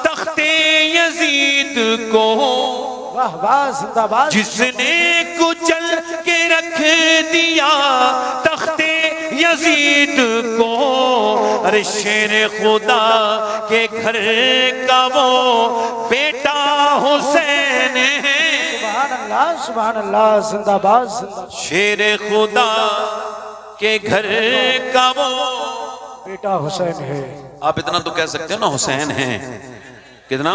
तख्ते यजीद को, वाह वाह जिंदाबाद। जिसने कुचल के रख दिया तख्ते यजीद को, अरे शेर खुदा के घर का वो बेटा हुसैन है। सुभान अल्लाह। सुभान अल्लाह। जिंदाबाद जिंदाबाद। शेर खुदा के घर का वो बेटा हुसैन है। आप इतना तो कह सकते हो ना, हुसैन है। कितना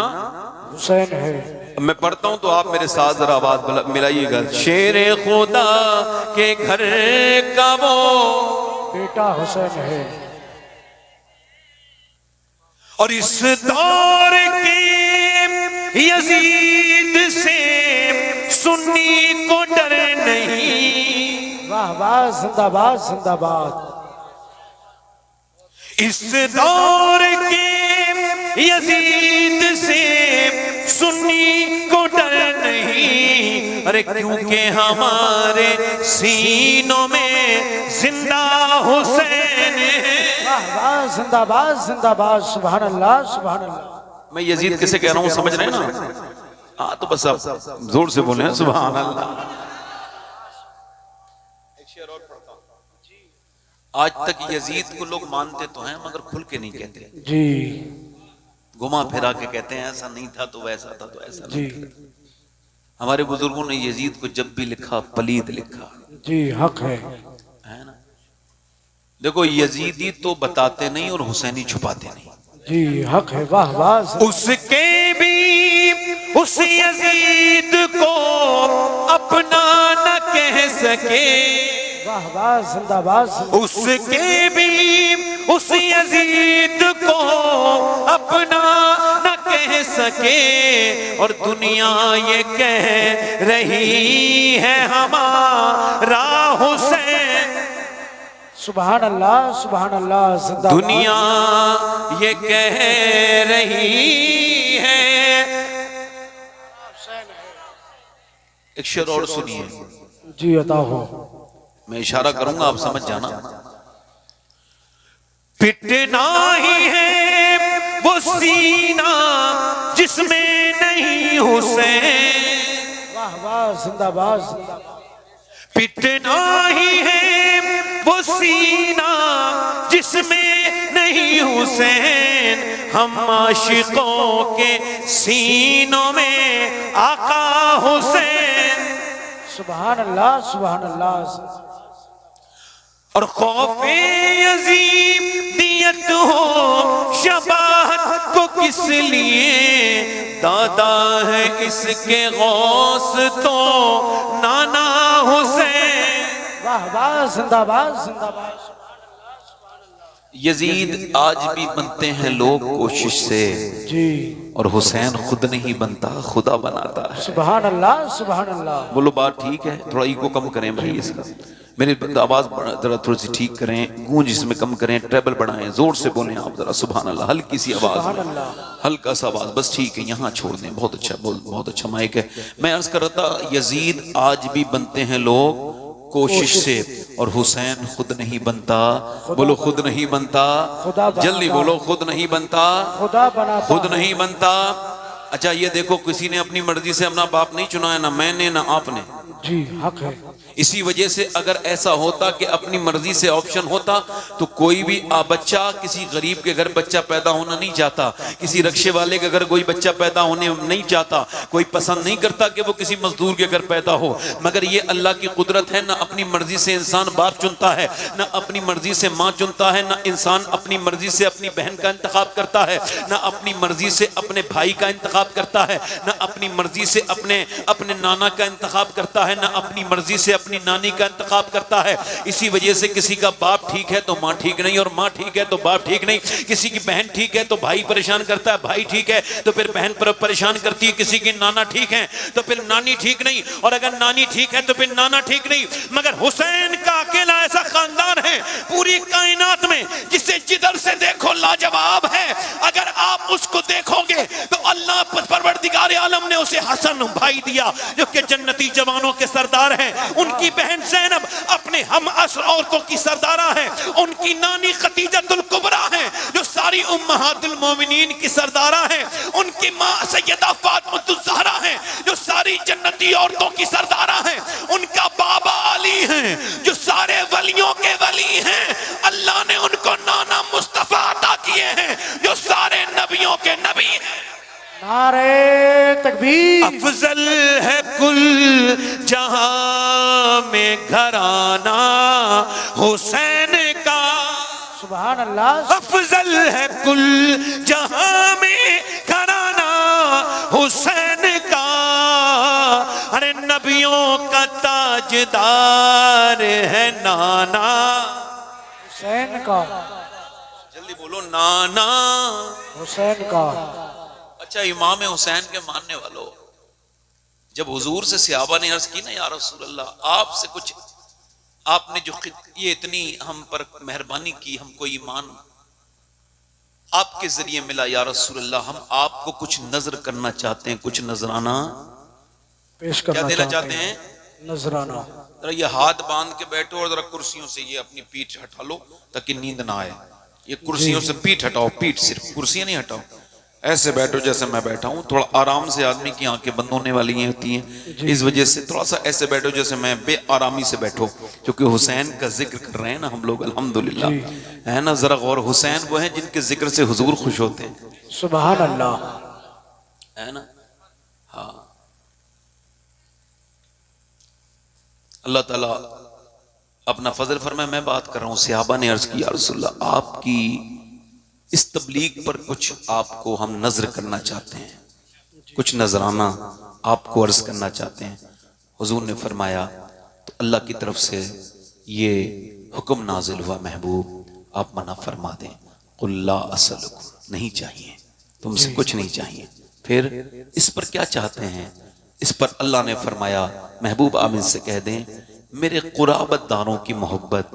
हुसैन है। मैं पढ़ता हूं तो आप मेरे साथ जरा आवाज मिलाइएगा। शेर खुदा के घर का वो बेटा हुसैन है। और इस दौर के यजीद से सुन्नी को डर नहीं। वाह वाह जिंदाबाद जिंदाबाद। इस दौर के यजीद से सुन्नी को डर नहीं। अरे क्योंकि हमारे सीनों में जिंदा हुसैन है। वाह वाह जिंदाबाद जिंदाबाद। सुभान अल्लाह। सुभान अल्लाह। मैं यजीद किसे कह रहा हूं समझ रहे हैं ना? हाँ तो बस आप जोर से बोले सुभान अल्लाह। आज तक यजीद को लोग मानते तो हैं मगर खुल के नहीं कहते जी। घुमा फिरा के कहते हैं ऐसा नहीं था तो वैसा था तो ऐसा जी नहीं था। हमारे बुजुर्गों ने यजीद को जब भी लिखा पलीद लिखा जी। हक है ना। देखो यजीदी तो बताते नहीं और हुसैनी छुपाते नहीं। जी हक है। वाह वाह। उसके भी उस यजीद को अपना न कह सके। वाह वाह जिंदाबाद। उसके भी उस यजीद को अपना न कह सके और दुनिया ये कह रही है हमारा हुसैन। सुभान अल्लाह। सुभान अल्लाह जिंदाबाद। दुनिया ये कह रही है। एक शेर और सुनिए जी अता हो। मैं इशारा करूंगा आप समझ जाना। पिटना ही है वो सीना जिसमें नहीं हुसैन। वाह वाह जिंदाबाद जिंदाबाद। पिटना ही है वो सीना जिसमें नहीं हुसैन। हम आशिकों के सीनों में आका हुसैन। सुभान अल्लाह। सुभान अल्लाह। और खौफे अजीम दियत हो शबाहत को किस लिए। दादा है इसके गौस तो नाना हुसैन। वाह वाह जिंदाबाद जिंदाबाद। यजीद आज भी बनते हैं लोग कोशिश से, जी। और हुसैन खुद नहीं बनता, खुदा बनाता है। सुभान अल्लाह, सुभान अल्लाह। बोलो बात ठीक है? थोड़ा ईगो कम करें भाई इसका, मेरी आवाज जरा थोड़ी सी ठीक करें, गूंज इसमें कम करें, ट्रेबल बढ़ाएं, जोर से बोलें आप जरा सुभान अल्लाह, हल्की सी आवाज में, हल्का सा आवाज बस, ठीक है, यहाँ छोड़ दें, बहुत अच्छा बोल, बहुत अच्छा माइक है। मैं अर्ज कर रहा था, यजीद आज भी बनते हैं लोग कोशिश से, और हुसैन खुद नहीं बनता। बोलो खुद नहीं बनता, जल्दी बोलो, खुद नहीं बनता, खुदा बनाता, खुद नहीं बनता। अच्छा ये देखो, किसी ने अपनी मर्जी से अपना बाप नहीं चुना है, ना मैंने ना आपने, जी हक है। इसी वजह से अगर ऐसा होता कि अपनी मर्जी से ऑप्शन होता तो कोई भी बच्चा किसी गरीब के घर बच्चा पैदा होना नहीं चाहता, किसी रिक्शे वाले के घर कोई बच्चा पैदा होने नहीं चाहता, कोई पसंद नहीं करता कि वो किसी मजदूर के घर पैदा हो। मगर ये अल्लाह की कुदरत है, ना अपनी मर्जी से इंसान बाप चुनता है, ना अपनी मर्जी से माँ चुनता है, ना इंसान अपनी मर्जी से अपनी बहन का इंतखाब करता है, ना अपनी मर्जी से अपने भाई का इंतखाब करता है, ना अपनी मर्जी से अपने नाना का इंतखाब करता है, ना अपनी मर्जी से अपनी नानी का इंतखाब करता है। इसी वजह से किसी का बाप ठीक है तो माँ ठीक नहीं, और माँ ठीक है तो बाप ठीक नहीं, किसी की बहन ठीक है तो भाई परेशान करता है, भाई ठीक है तो फिर बहन परेशान करती है, किसी की नाना ठीक है तो फिर नानी ठीक नहीं, और अगर नानी ठीक है तो फिर नाना ठीक नहीं। मगर हुसैन का अकेला ऐसा खानदान है पूरी कायनात में जिसे जिधर से देखो लाजवाब है। अगर आप उसको देखोगे तो अल्लाह परवरदिगार आलम ने उसे हसन भाई दिया जो कि जन्नती जवानों के सरदार हैं, उनकी बहन ज़ैनब अपने हम असर औरतों की सरदारा है, उनकी नानी खतीजतुल कुबरा है जो सारी उम्महातुल मोमिनीन की सरदारा है, उनकी माँ सैयदा फातिमातुज़ ज़हरा है जो सारी जन्नती औरतों की सरदारा है, उनका बाबा अली है जो सारे वलियों के वली हैं, अल्लाह ने उनको नाना मुस्तफा अता किए हैं जो सारे नबियों के नबी हैं। नारे तकबीर। अफजल है कुल जहां में घराना हुसैन का, सुभान अल्लाह। अफजल है कुल जहां में घराना हुसैन का, अरे नबियों का ताजदार है नाना हुसैन का, जल्दी बोलो नाना हुसैन का। अच्छा इमाम हुसैन के मानने वालों, जब हुजूर से सहाबा ने अर्ज की ना या रसूल अल्लाह आपसे कुछ, आपने जो ये इतनी हम पर मेहरबानी की, हमको ईमान आपके जरिए मिला या रसूल अल्लाह, हम आपको कुछ नजर करना चाहते हैं, कुछ नजराना पेश करना क्या देना चाहते हैं? नजराना। जरा ये हाथ बांध के बैठो और जरा कुर्सियों से ये अपनी पीठ हटा लो ताकि नींद ना आए। ये कुर्सियों से पीठ हटाओ, पीठ सिर्फ, कुर्सियां नहीं हटाओ, ऐसे बैठो जैसे मैं बैठा हूं, थोड़ा आराम से, आदमी की आंखें बंद होने वाली होती हैं, इस वजह से थोड़ा सा ऐसे बैठो जैसे मैं, बेआरामी से बैठो, क्योंकि हुसैन का जिक्र कर रहे हैं ना हम लोग अल्हम्दुलिल्लाह, है ना। जरा गौर, हुसैन वो हैं जिनके जिक्र से हुजूर खुश होते हैं, सुभान अल्लाह, है ना। हाँ, अल्लाह ताला अपना फजल फरमाए। मैं बात कर रहा हूं, सहाबा ने अर्ज किया रसूलुल्लाह आपकी इस तबलीग पर कुछ आपको हम नजर करना चाहते हैं, कुछ नजराना आपको अर्ज करना चाहते हैं। हुजूर ने फरमाया तो अल्लाह की तरफ से ये हुक्म नाजिल हुआ, महबूब आप मना फरमा दें, कुल्ला असलुकुम, नहीं चाहिए तुमसे कुछ नहीं चाहिए। फिर इस पर क्या चाहते हैं? इस पर अल्लाह ने फरमाया महबूब आप इनसे कह दें मेरे कुराबतदारों की मोहब्बत,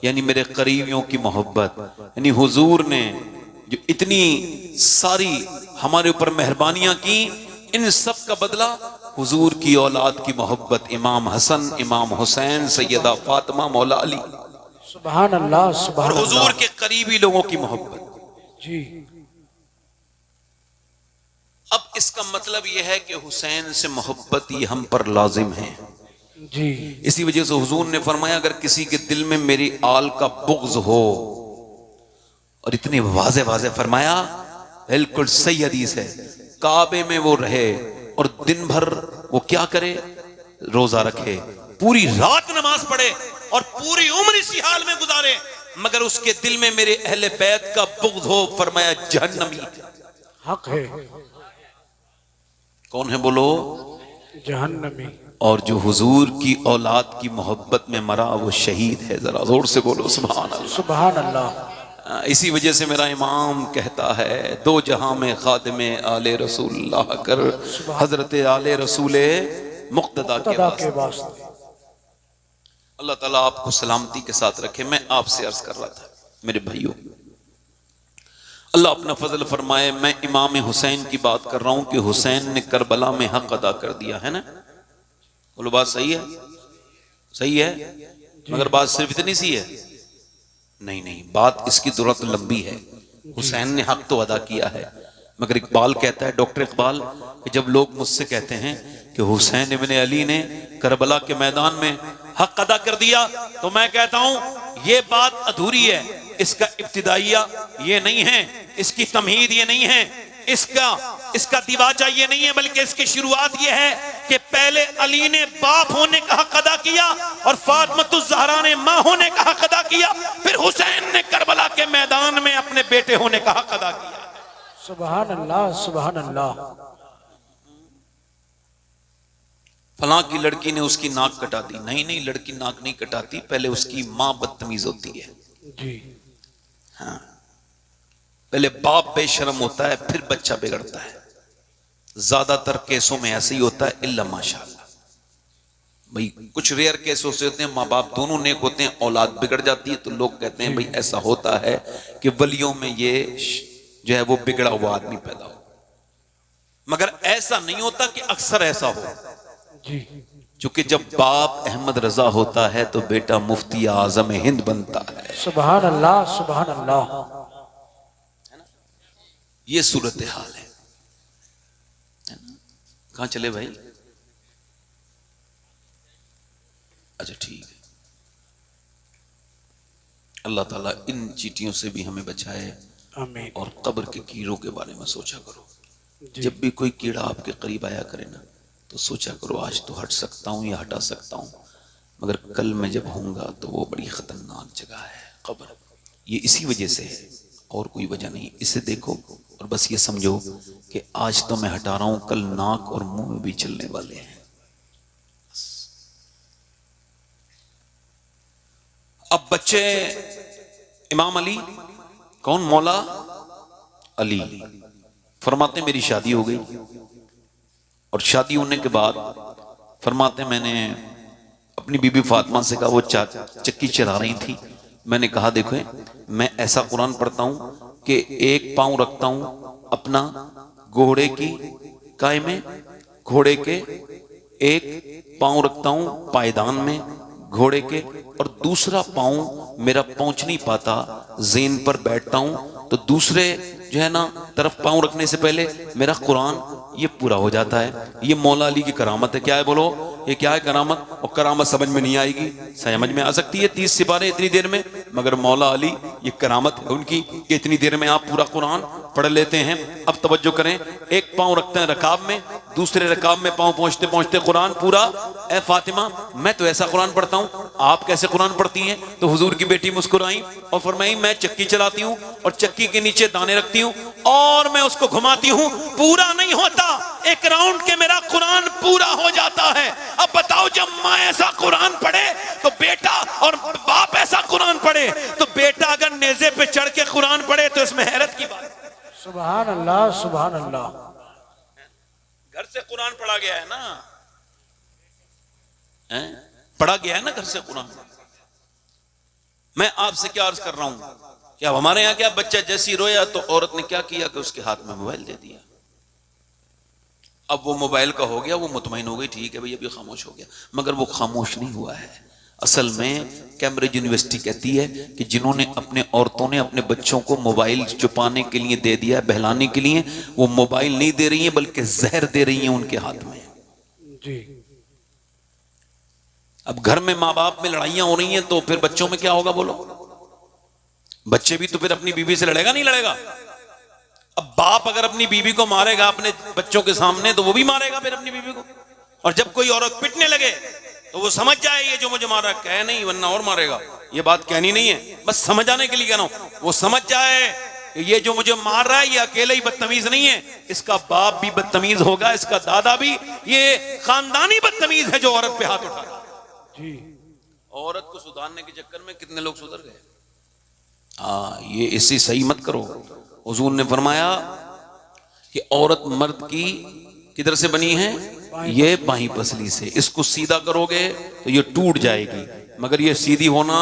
यानी मेरे करीबियों की मोहब्बत, यानी हुजूर ने जो इतनी सारी हमारे ऊपर मेहरबानियां की, इन सब का बदला हुजूर की औलाद की मोहब्बत, इमाम हसन, इमाम हुसैन, सैयदा फातिमा, मौला अली, सुभान अल्लाह, सुभान और हुजूर अल्लाह। के करीबी लोगों की मोहब्बत। जी, अब इसका मतलब यह है कि हुसैन से मोहब्बत ये हम पर लाजिम है जी। इसी वजह से हुजूर ने फरमाया अगर किसी के दिल में मेरी आल का बुग़्ज़ हो, और इतनी वाज़े वाज़े फरमाया, बिल्कुल सही हदीस है, काबे में वो रहे और दिन भर वो क्या करे, रोजा रखे, पूरी रात नमाज पढ़े और पूरी उम्र इसी हाल में गुजारे, मगर उसके दिल में मेरे अहले बैत का बुग़्ज़ हो, फरमाया जहन्नमी। हक है, कौन है बोलो? जहन्नमी। और जो हुजूर की औलाद की मोहब्बत में मरा वो शहीद है। जरा जोर से बोलो सुभान अल्लाह, सुभान अल्लाह। इसी वजह से मेरा इमाम कहता है, दो जहां में खादिम आले रसूलुल्लाह कर, हजरत आले रसूल मुक्तदा के वास्ते। अल्लाह ताला आपको सलामती के साथ रखे। मैं आपसे अर्ज कर रहा था मेरे भाइयों, अल्लाह अपना फजल फरमाए, मैं इमाम हुसैन की बात कर रहा हूं कि हुसैन ने करबला में हक अदा कर दिया है ना। बोलो बात सही है? सही है, मगर बात सिर्फ इतनी सी है? नहीं नहीं, बात इसकी जरूरत लंबी है। हुसैन ने हक तो अदा किया है, मगर इकबाल कहता है, डॉक्टर इकबाल, कि जब लोग मुझसे कहते हैं कि हुसैन इब्ने अली ने करबला के मैदान में हक अदा कर दिया, तो मैं कहता हूं ये बात अधूरी है। इसका इब्तिदाइया ये नहीं है, इसकी तमहीद ये नहीं है, इसका दिवाजा ये नहीं है, बल्कि इसकी शुरुआत ये है कि पहले अली ने बाप होने का हक अदा किया और फातिमातुज़ ज़हरा ने मां होने का हक अदा किया, फिर हुसैन ने करबला के मैदान में अपने बेटे होने का हक अदा किया। सुभान अल्लाह, सुभान अल्लाह। फलां की लड़की ने उसकी नाक कटा दी। नहीं नहीं, लड़की नाक नहीं कटाती, पहले उसकी मां बदतमीज होती है जी। हाँ, पहले बाप बेशर्म होता है, फिर बच्चा बिगड़ता है। ज्यादातर केसों में ऐसे ही होता है, इल्ला माशाअल्लाह। भाई कुछ रेयर केस होते हैं, माँ बाप दोनों नेक होते हैं, औलाद बिगड़ जाती है, तो लोग कहते हैं भाई ऐसा होता है कि वलियों में ये जो है वो बिगड़ा हुआ आदमी पैदा हो। मगर ऐसा नहीं होता कि अक्सर ऐसा हो जी। क्योंकि जब बाप अहमद रजा होता है तो बेटा मुफ्ती आजम हिंद बनता है। सुभान अल्लाह, सुभान अल्लाह। ये सूरत हाल है ना? कहां चले भाई? अच्छा ठीक है। अल्लाह ताला इन चीटियों से भी हमें बचाए। आमीन। और कब्र के कीड़ों के बारे में सोचा करो। जब भी कोई कीड़ा आपके करीब आया करे ना, तो सोचा करो आज तो हट सकता हूं या हटा सकता हूं, मगर कल मैं जब होऊंगा तो वो बड़ी खतरनाक जगह है कब्र। ये इसी वजह से है, और कोई वजह नहीं। इसे देखो और बस ये समझो कि आज तो मैं हटा रहा हूं, कल नाक और मुंह में भी चलने वाले हैं। अब बच्चे इमाम अली, कौन? मौला अली फरमाते मेरी शादी हो गई, और शादी होने के बाद फरमाते मैंने अपनी बीबी फातिमा से कहा, वो चक्की चला रही थी, मैंने कहा देखो मैं ऐसा कुरान पढ़ता हूं कि एक पांव रखता हूं अपना घोड़े की काय में, घोड़े के एक पांव रखता हूं पायदान में घोड़े के, और दूसरा पांव मेरा पहुंच नहीं पाता, ज़ेन पर बैठता हूं तो दूसरे जो है ना तरफ पांव रखने से पहले मेरा कुरान ये पूरा हो जाता है। ये मौला अली की करामत है। क्या है बोलो? ये क्या है करामत? और करामत समझ में नहीं आएगी, समझ में आ सकती है 30 सिपारे इतनी देर में, मगर मौला अली ये करामत है उनकी कि इतनी देर में आप पूरा कुरान पढ़ लेते हैं। अब तवज्जो करें, एक पांव रखते हैं रकाब में, दूसरे रकाब में पांव पहुंचते पहुंचते कुरान पूरा। ए फातिमा, मैं तो ऐसा कुरान पढ़ता हूं, आप कैसे कुरान पढ़ती हैं? तो हुजूर की बेटी मुस्कुराई और फरमाई मैं चक्की चलाती हूं और चक्की के नीचे दाने रखती हूं और मैं उसको घुमाती हूं, पूरा नहीं होता, एक राउंड के मेरा कुरान पूरा हो जाता है। अब बताओ, जब माँ ऐसा कुरान पढ़े तो बेटा, और बाप ऐसा कुरान पढ़े तो बेटा अगर नेज़े पे चढ़ के कुरान पढ़े तो इसमें हैरत की बात। सुभान अल्लाह, सुभान अल्लाह। घर से कुरान पढ़ा गया है ना, पढ़ा गया है ना घर से कुरान। मैं आपसे क्या अर्ज कर रहा हूं, क्या हमारे यहाँ क्या बच्चा जैसी रोया तो औरत ने क्या किया कि उसके हाथ में मोबाइल दे दिया। अब वो मोबाइल का हो गया, वो मुतमईन हो गई, ठीक है भैया अभी खामोश हो गया, मगर वो खामोश नहीं हुआ है। असल में कैम्ब्रिज यूनिवर्सिटी कहती है कि जिन्होंने अपने औरतों ने अपने बच्चों को मोबाइल छुपाने के लिए दे दिया, बहलाने के लिए, वो मोबाइल नहीं दे रही है बल्कि जहर दे रही है उनके हाथ में जी। अब घर में माँ बाप में लड़ाइयां हो रही हैं तो फिर बच्चों में क्या होगा बोलो? बच्चे भी तो फिर अपनी बीवी से लड़ेगा नहीं लड़ेगा? अब बाप अगर अपनी बीवी को मारेगा अपने बच्चों के सामने तो वो भी मारेगा फिर अपनी बीवी को। और जब कोई औरत पिटने लगे तो वो समझ जाए ये जो मुझे मार रहा है, कहे नहीं वरना और मारेगा, ये बात कहनी नहीं है, बस समझ आने के लिए कह रहा हूं। वो समझ जाए कि ये जो मुझे मार रहा है ये अकेले ही बदतमीज नहीं है, इसका बाप भी बदतमीज होगा, इसका दादा भी, ये खानदानी बदतमीज है जो औरत पे हाथ उठा रहा है। जी। औरत को सुधारने के चक्कर में कितने लोग सुधर गए। ये इससे सही मत करो। हुजूर ने फरमाया कि औरत मर्द की किधर से बनी है? ये बाहीं पसली से। इसको सीधा करोगे तो ये टूट जाएगी, मगर ये सीधी होना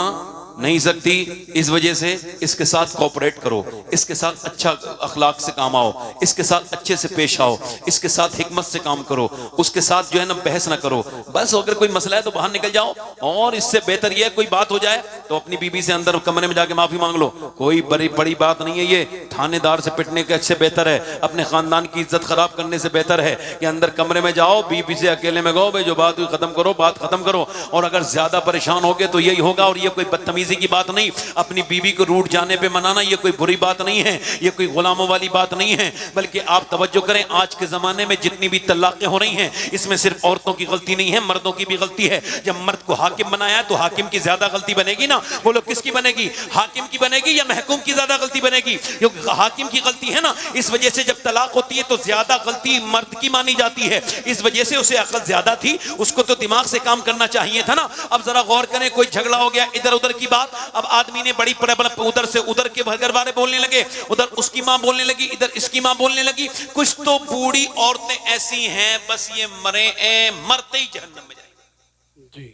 नहीं सकती। इस वजह से इसके साथ कोऑपरेट करो, इसके साथ अच्छा अखलाक से काम आओ, इसके साथ अच्छे से पेश आओ, इसके साथ हिकमत से काम करो, उसके साथ जो है ना बहस ना करो। बस अगर कोई मसला है तो बाहर निकल जाओ, और इससे बेहतर यह कोई बात हो जाए तो अपनी बीबी से अंदर कमरे में जाके माफी मांग लो। कोई बड़ी बात नहीं है ये। थानेदार से पिटने के अच्छे बेहतर है, अपने खानदान की इज्जत खराब करने से बेहतर है कि अंदर कमरे में जाओ, बीबी से अकेले में गो, भाई जो बात हुई खत्म करो, बात खत्म करो। और अगर ज्यादा परेशान हो गए तो यही होगा। और ये कोई बदतमीजी की बात नहीं। अपनी बीवी को रूठ जाने पे मनाना ये कोई बुरी बात नहीं है, ये कोई गुलामों वाली बात नहीं है। बल्कि आप तवज्जो करें, आज के जमाने में जितनी भी तलाक़ें हो रही हैं, इसमें सिर्फ औरतों की गलती नहीं है, मर्दों की भी गलती है। जब मर्द को हाकिम बनाया तो हाकिम की ज्यादा गलती बनेगी ना। बोलो किसकी बनेगी? हाकिम की बनेगी या महकूम की ज्यादा गलती बनेगी? क्योंकि हाकिम की गलती है ना, इस वजह से जब तलाक होती है तो ज्यादा गलती मर्द की मानी जाती है। इस वजह से उसे अकल ज्यादा थी, उसको तो दिमाग से काम करना चाहिए था ना। अब जरा गौर करें, कोई झगड़ा हो गया, इधर उधर की बात, अब आदमी ने बड़ी उधर से उधर के घर वाले बोलने लगे, उधर उसकी मां बोलने लगी, इधर इसकी मां बोलने लगी। कुछ तो बूढ़ी औरतें ऐसी हैं, बस ये मरते ही जहन्नम में जाएंगी जी,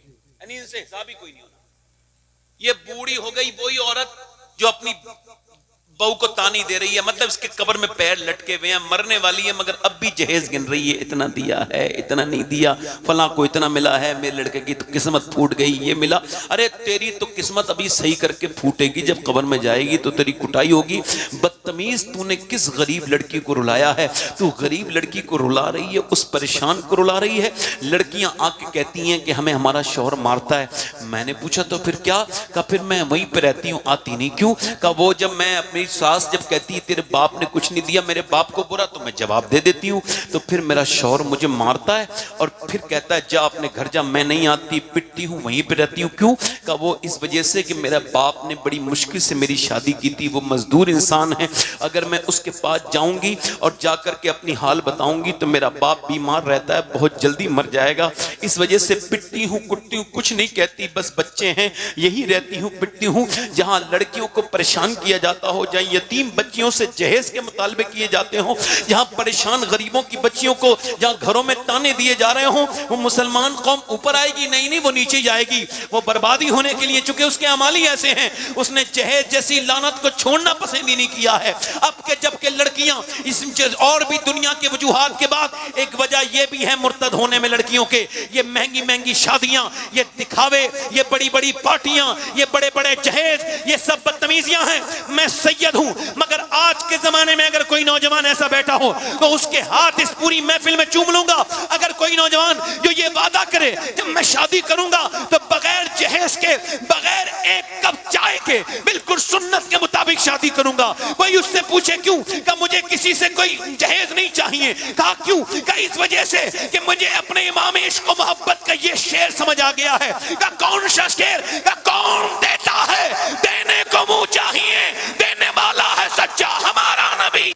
इनसे हिसाब ही कोई नहीं होना। ये बूढ़ी हो गई वही औरत जो अपनी बहू को तानी दे रही है, मतलब इसके कब्र में पैर लटके हुए हैं, मरने वाली है, मगर अब भी जहेज गिन रही है, इतना दिया है, इतना नहीं दिया, फलां को इतना मिला है, मेरे लड़के की तो किस्मत फूट गई, ये मिला। अरे तेरी तो किस्मत अभी सही करके फूटेगी, जब कब्र में जाएगी तो तेरी कुटाई होगी। बदतमीज, तूने किस गरीब लड़की को रुलाया है? तू गरीब लड़की को रुला रही है, उस परेशान को रुला रही है। लड़कियां आके कहती हैं कि हमें हमारा शौहर मारता है। मैंने पूछा तो फिर क्या? कहा फिर मैं वहीं पे रहती हूँ, आती नहीं। क्यों? कहा वो जब मैं अपनी सास जब कहती है तेरे बाप ने कुछ नहीं दिया मेरे बाप को बुरा, तो मैं जवाब दे देती हूँ, तो फिर मेरा शौहर मुझे मारता है और फिर कहता है जा अपने घर जा, मैं नहीं आती, पिटती हूँ, वहीं पे रहती हूँ। क्यों? कहा वो इस वजह से कि मेरा बाप ने बड़ी मुश्किल से मेरी शादी की थी, वो मजदूर इंसान है, अगर मैं उसके पास जाऊंगी और जाकर के अपनी हाल बताऊंगी तो मेरा बाप बीमार रहता है, बहुत जल्दी मर जाएगा, इस वजह से पिटती हूँ, कुटती हूँ, कुछ नहीं कहती, बस बच्चे हैं यही रहती हूँ, पिटती हूँ। जहां लड़कियों को परेशान किया जाता हो, जहां यतीम बच्चियों से जहेज के मुतालबे किए जाते हो, जहां परेशान गरीबों की बच्चियों को जहां घरों में ताने दिए जा रहे हो, वो मुसलमान कौम ऊपर आएगी? नहीं, वो नीचे जाएगी, वो बर्बादी होने के लिए, चूंकि उसके अमाली ऐसे हैं, उसने जहेज जैसी लानत को छोड़ना पसंद ही नहीं किया है। अब के जबकि लड़कियां इस और भी दुनिया के वजूहात के बाद एक वजह यह भी है मुर्तद होने में लड़कियों के, ये महंगी महंगी शादियां, ये दिखावे, ये बड़ी बड़ी पार्टियां, ये बड़े बड़े जहेज, ये सब बदतमीजियां हैं। मैं सैयद हूं, मगर आज के जमाने में अगर कोई नौजवान ऐसा बैठा हो तो उसके हाथ इस पूरी महफिल में चूम लूंगा। अगर कोई नौजवान जो ये वादा करे जब मैं शादी करूंगा तो बगैर जहेज के, बगैर एक कप चाय के, बिल्कुल सुन्नत के मुताबिक शादी करूंगा। कोई उससे पूछे क्यों? कि मुझे किसी से कोई जहेज नहीं चाहिए। कहा क्यों? कि इस वजह से कि मुझे अपने इमाम इश्क और मोहब्बत का ये शेर समझ आ गया है। का कौन सा शेर? का कौन देता है? देने को मुंह चाहिए, देने वाला है सच्चा हमारा नबी।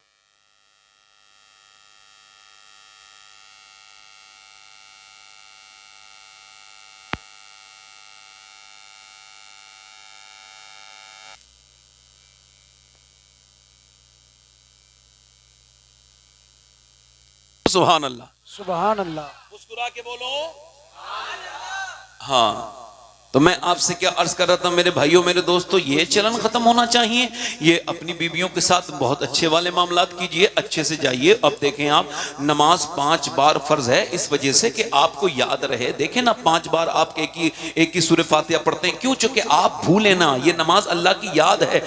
सुभान अल्लाह, सुभान अल्लाह। मुस्कुरा के बोलो हाँ। तो मैं आपसे क्या अर्ज कर रहा था मेरे भाइयों, मेरे दोस्तों, ये चलन खत्म होना चाहिए। ये अपनी बीवियों के साथ बहुत अच्छे वाले मामलात कीजिए, अच्छे से जाइए। अब देखें आप, नमाज 5 बार फर्ज है, इस वजह से कि आपको याद रहे। देखें ना, 5 बार आप एक ही सूरह फातिहा पढ़ते हैं, क्यों? चूंकि आप भूले ना, ये नमाज अल्लाह की याद है।